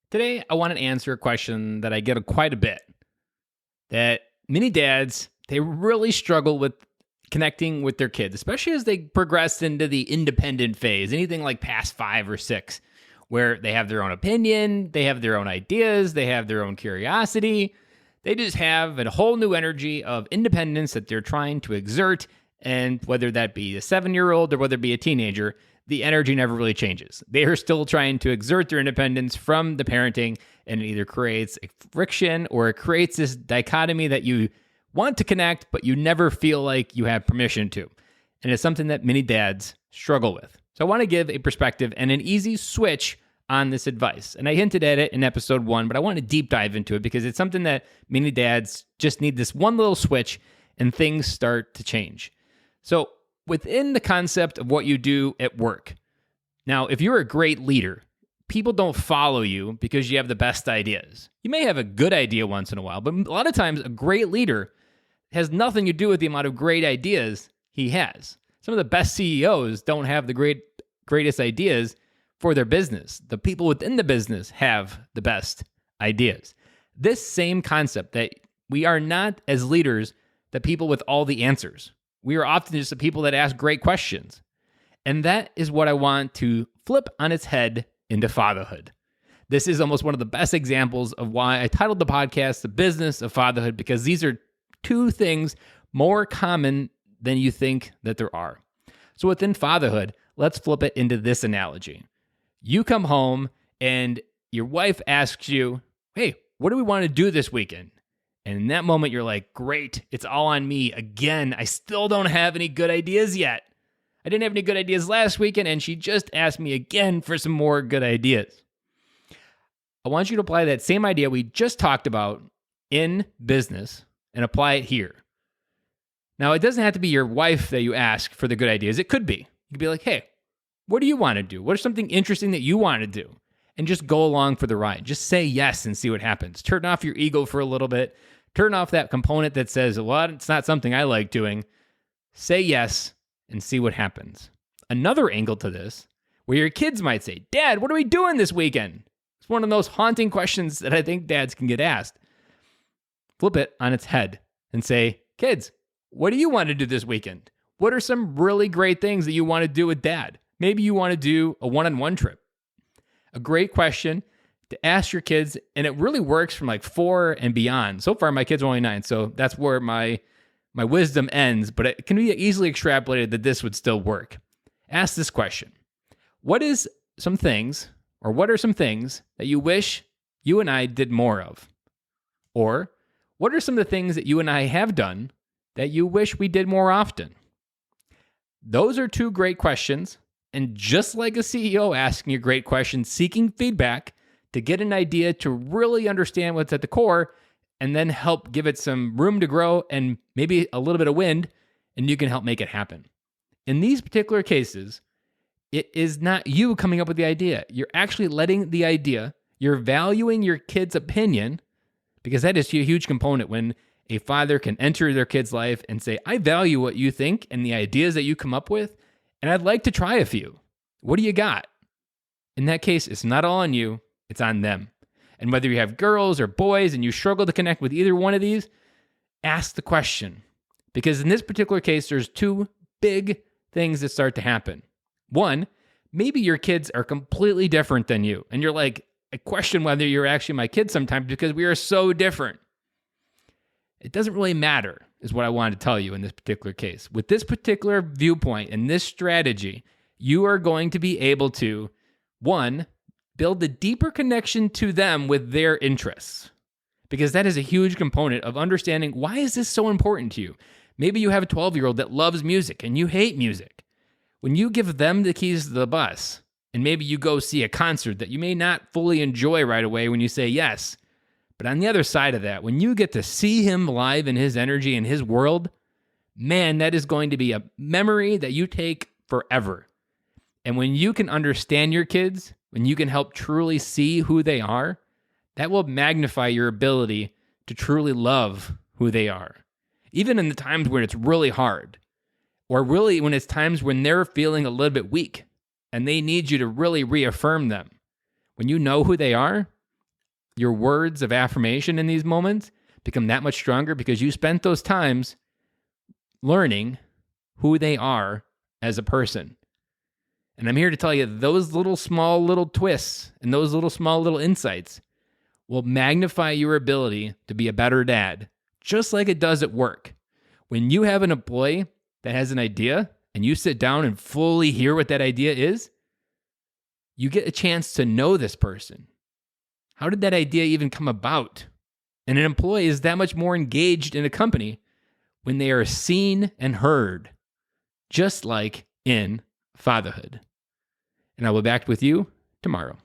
Today, I want to answer a question that I get quite a bit. That many dads, they really struggle with connecting with their kids, especially as they progress into the independent phase, anything like past 5 or 6, where they have their own opinion, they have their own ideas, they have their own curiosity. They just have a whole new energy of independence that they're trying to exert. And whether that be a 7-year-old or whether it be a teenager, the energy never really changes. They are still trying to exert their independence from the parenting, and it either creates a friction or it creates this dichotomy that you want to connect, but you never feel like you have permission to. And it's something that many dads struggle with. So I want to give a perspective and an easy switch on this advice. And I hinted at it in episode 1, but I want to deep dive into it because it's something that many dads just need this one little switch and things start to change. So within the concept of what you do at work. Now, if you're a great leader, people don't follow you because you have the best ideas. You may have a good idea once in a while, but a lot of times a great leader has nothing to do with the amount of great ideas he has. Some of the best CEOs don't have the greatest ideas for their business. The people within the business have the best ideas. This same concept that we are not as leaders the people with all the answers. We are often just the people that ask great questions. And that is what I want to flip on its head into fatherhood. This is almost one of the best examples of why I titled the podcast The Business of Fatherhood, because these are two things more common than you think that there are. So within fatherhood, let's flip it into this analogy. You come home and your wife asks you, hey, what do we want to do this weekend? And in that moment, you're like, great, it's all on me again. I still don't have any good ideas yet. I didn't have any good ideas last weekend, and she just asked me again for some more good ideas. I want you to apply that same idea we just talked about in business and apply it here. Now, it doesn't have to be your wife that you ask for the good ideas. It could be. You could be like, hey, what do you want to do? What is something interesting that you want to do? And just go along for the ride. Just say yes and see what happens. Turn off your ego for a little bit. Turn off that component that says, well, it's not something I like doing. Say yes and see what happens. Another angle to this, where your kids might say, Dad, what are we doing this weekend? It's one of those haunting questions that I think dads can get asked. Flip it on its head and say, kids, what do you want to do this weekend? What are some really great things that you want to do with dad? Maybe you want to do a one-on-one trip. A great question to ask your kids, and it really works from like 4 and beyond. So far, my kids are only 9, so that's where my wisdom ends, but it can be easily extrapolated that this would still work. Ask this question. What are some things that you wish you and I did more of? Or what are some of the things that you and I have done that you wish we did more often? Those are 2 great questions. And just like a CEO asking a great question, seeking feedback to get an idea to really understand what's at the core and then help give it some room to grow and maybe a little bit of wind, and you can help make it happen. In these particular cases, it is not you coming up with the idea. You're actually letting the idea, you're valuing your kid's opinion, because that is a huge component when a father can enter their kid's life and say, I value what you think and the ideas that you come up with, and I'd like to try a few. What do you got? In that case, it's not all on you, it's on them. And whether you have girls or boys and you struggle to connect with either one of these, ask the question. Because in this particular case, there's 2 big things that start to happen. One, maybe your kids are completely different than you. And you're like, I question whether you're actually my kid sometimes because we are so different. It doesn't really matter, is what I wanted to tell you in this particular case. With this particular viewpoint and this strategy, you are going to be able to, 1, build a deeper connection to them with their interests. Because that is a huge component of understanding, why is this so important to you? Maybe you have a 12-year-old that loves music and you hate music. When you give them the keys to the bus, and maybe you go see a concert that you may not fully enjoy right away when you say yes, but on the other side of that, when you get to see him live in his energy and his world, man, that is going to be a memory that you take forever. And when you can understand your kids, when you can help truly see who they are, that will magnify your ability to truly love who they are. Even in the times when it's really hard, or really when it's times when they're feeling a little bit weak and they need you to really reaffirm them. When you know who they are, your words of affirmation in these moments become that much stronger because you spent those times learning who they are as a person. And I'm here to tell you those small little twists and those small little insights will magnify your ability to be a better dad, just like it does at work. When you have an employee that has an idea and you sit down and fully hear what that idea is, you get a chance to know this person. How did that idea even come about? And an employee is that much more engaged in a company when they are seen and heard, just like in fatherhood. And I will be back with you tomorrow.